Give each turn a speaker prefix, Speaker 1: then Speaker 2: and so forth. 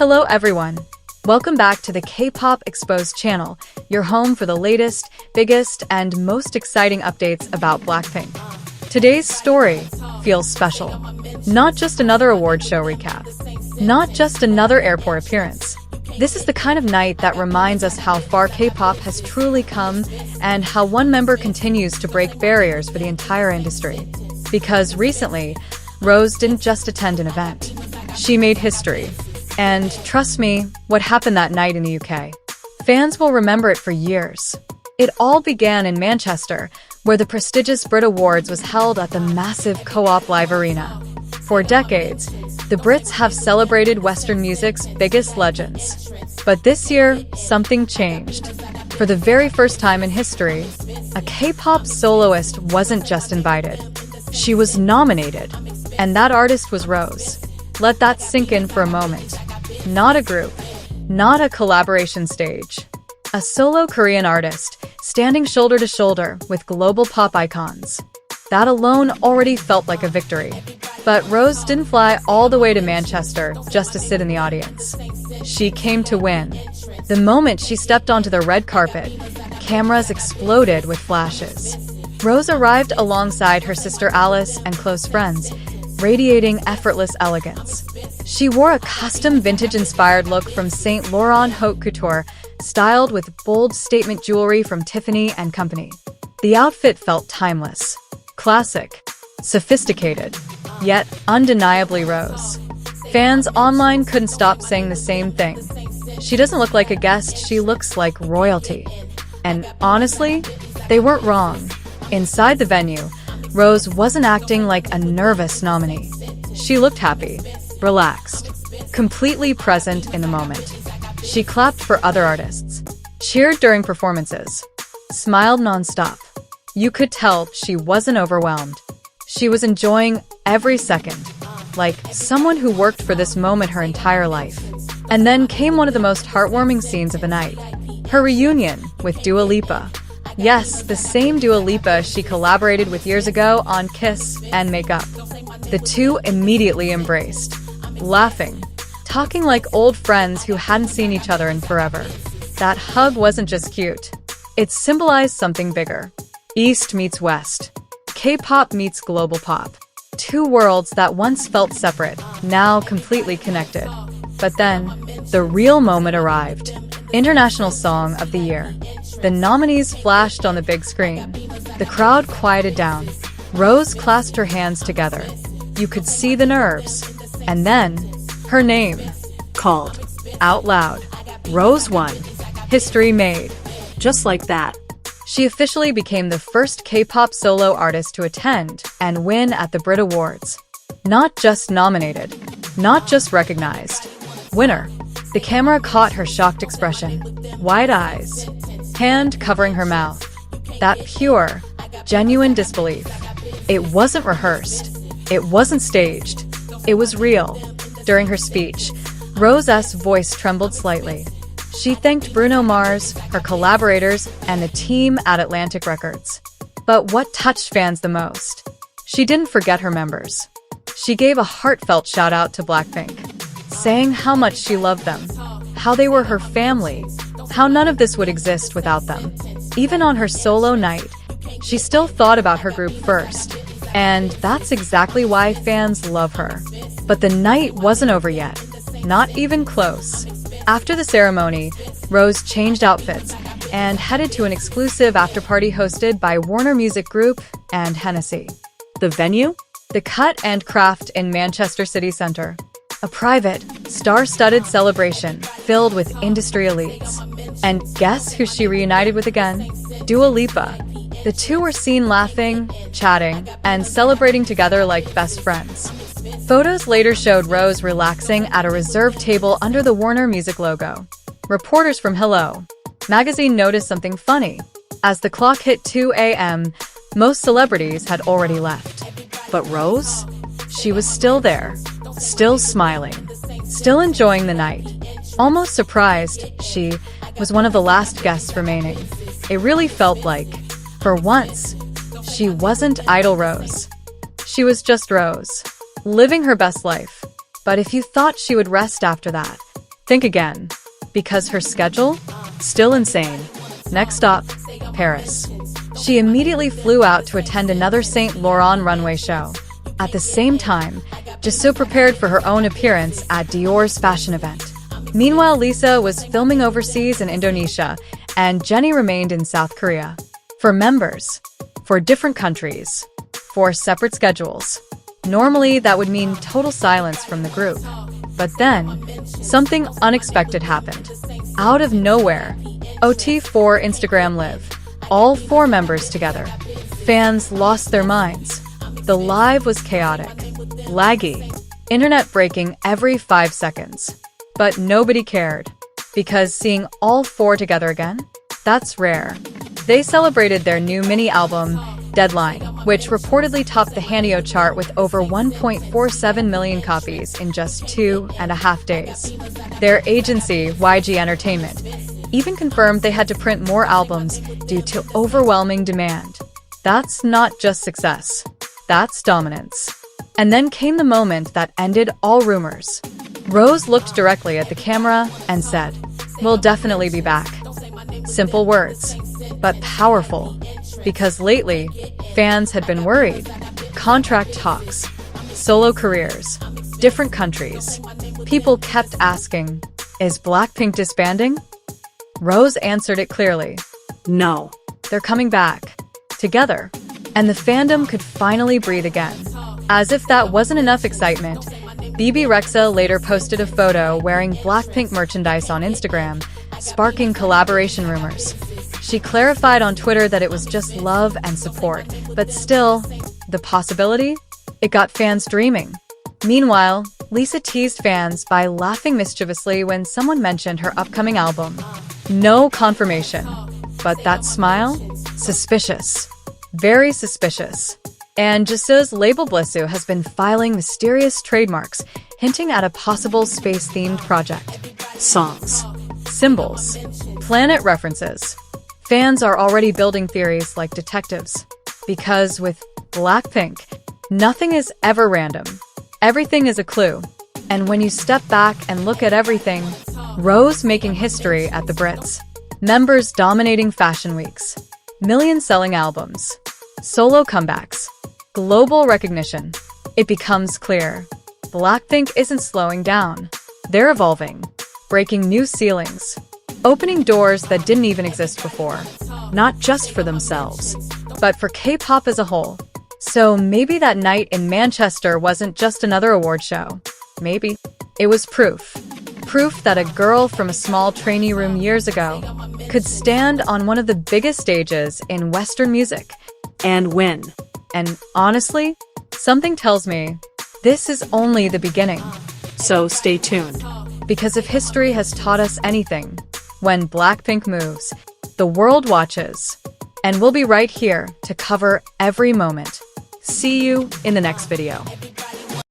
Speaker 1: Hello everyone! Welcome back to the K-Pop Exposed channel, your home for the latest, biggest, and most exciting updates about BLACKPINK. Today's story feels special. Not just another award show recap. Not just another airport appearance. This is the kind of night that reminds us how far K-pop has truly come and how one member continues to break barriers for the entire industry. Because recently, Rose didn't just attend an event. She made history. And trust me, what happened that night in the UK? Fans will remember it for years. It all began in Manchester, where the prestigious Brit Awards was held at the massive Kpop Live Arena. For decades, the Brits have celebrated Western music's biggest legends. But this year, something changed. For the very first time in history, a K-pop soloist wasn't just invited. She was nominated, and that artist was Rose. Let that sink in for a moment. Not a group, not a collaboration stage. A solo Korean artist, standing shoulder to shoulder with global pop icons. That alone already felt like a victory. But Rose didn't fly all the way to Manchester just to sit in the audience. She came to win. The moment she stepped onto the red carpet, cameras exploded with flashes. Rose arrived alongside her sister Alice and close friends, radiating effortless elegance. She wore a custom vintage-inspired look from Saint Laurent Haute Couture, styled with bold statement jewelry from Tiffany & Company. The outfit felt timeless, classic, sophisticated, yet undeniably Rose. Fans online couldn't stop saying the same thing. She doesn't look like a guest, she looks like royalty. And honestly, they weren't wrong. Inside the venue, Rose wasn't acting like a nervous nominee. She looked happy, relaxed, completely present in the moment. She clapped for other artists, cheered during performances, smiled nonstop. You could tell she wasn't overwhelmed. She was enjoying every second, like someone who worked for this moment her entire life. And then came one of the most heartwarming scenes of the night, her reunion with Dua Lipa. Yes, the same Dua Lipa she collaborated with years ago on Kiss and Make Up. The two immediately embraced, laughing, talking like old friends who hadn't seen each other in forever. That hug wasn't just cute. It symbolized something bigger. East meets West. K-pop meets global pop. Two worlds that once felt separate, now completely connected. But then, the real moment arrived. International Song of the Year. The nominees flashed on the big screen. The crowd quieted down. Rose clasped her hands together. You could see the nerves. And then, her name, called, out loud. Rose won. History made. Just like that. She officially became the first K-pop solo artist to attend and win at the Brit Awards. Not just nominated. Not just recognized. Winner. The camera caught her shocked expression. Wide eyes. Hand covering her mouth. That pure, genuine disbelief. It wasn't rehearsed. It wasn't staged. It was real. During her speech, Rose's voice trembled slightly. She thanked Bruno Mars, her collaborators, and the team at Atlantic Records. But what touched fans the most? She didn't forget her members. She gave a heartfelt shout-out to BLACKPINK, saying how much she loved them, how they were her family, how none of this would exist without them. Even on her solo night, she still thought about her group first. And that's exactly why fans love her. But the night wasn't over yet. Not even close. After the ceremony, Rose changed outfits and headed to an exclusive afterparty hosted by Warner Music Group and Hennessy. The venue? The Cut and Craft in Manchester City Centre. A private, star-studded celebration filled with industry elites. And guess who she reunited with again? Dua Lipa. The two were seen laughing, chatting, and celebrating together like best friends. Photos later showed Rose relaxing at a reserved table under the Warner Music logo. Reporters from Hello magazine noticed something funny. As the clock hit 2 a.m., most celebrities had already left. But Rose? She was still there. Still smiling, still enjoying the night. Almost surprised, she was one of the last guests remaining. It really felt like, for once, she wasn't idle Rose. She was just Rose, living her best life. But if you thought she would rest after that, Think again. Because her schedule? Still insane. Next stop, Paris. She immediately flew out to attend another Saint Laurent runway show. At the same time, Jisoo prepared for her own appearance at Dior's fashion event. Meanwhile, Lisa was filming overseas in Indonesia, and Jennie remained in South Korea. For members, for different countries, for separate schedules. Normally, that would mean total silence from the group. But then, something unexpected happened. Out of nowhere, OT4 Instagram Live. All 4 members together. Fans lost their minds. The live was chaotic, laggy, internet breaking every 5 seconds. But nobody cared. Because seeing all 4 together again? That's rare. They celebrated their new mini-album, Deadline, which reportedly topped the Handio chart with over 1.47 million copies in just 2.5 days. Their agency, YG Entertainment, even confirmed they had to print more albums due to overwhelming demand. That's not just success. That's dominance. And then came the moment that ended all rumors. Rose looked directly at the camera and said, "We'll definitely be back." Simple words, but powerful. Because lately, fans had been worried. Contract talks, solo careers, different countries. People kept asking, is BLACKPINK disbanding? Rose answered it clearly. No. They're coming back. Together. And the fandom could finally breathe again. As if that wasn't enough excitement, BB Rexa later posted a photo wearing BLACKPINK merchandise on Instagram, sparking collaboration rumors. She clarified on Twitter that it was just love and support, but still, the possibility? It got fans dreaming. Meanwhile, Lisa teased fans by laughing mischievously when someone mentioned her upcoming album. No confirmation, but that smile? Suspicious. Very suspicious. And Jisoo's label Blissu has been filing mysterious trademarks, hinting at a possible space-themed project. Songs. Symbols. Planet references. Fans are already building theories like detectives. Because with BLACKPINK, nothing is ever random. Everything is a clue. And when you step back and look at everything, Rose making history at the Brits, members dominating fashion weeks, million-selling albums, solo comebacks, global recognition, it becomes clear. BLACKPINK isn't slowing down. They're evolving, breaking new ceilings, opening doors that didn't even exist before, not just for themselves, but for K-pop as a whole. So maybe that night in Manchester wasn't just another award show. Maybe. It was proof. Proof that a girl from a small trainee room years ago could stand on one of the biggest stages in Western music and win. And honestly, something tells me this is only the beginning. So stay tuned. Because if history has taught us anything, when BLACKPINK moves, the world watches. And we'll be right here to cover every moment. See you in the next video.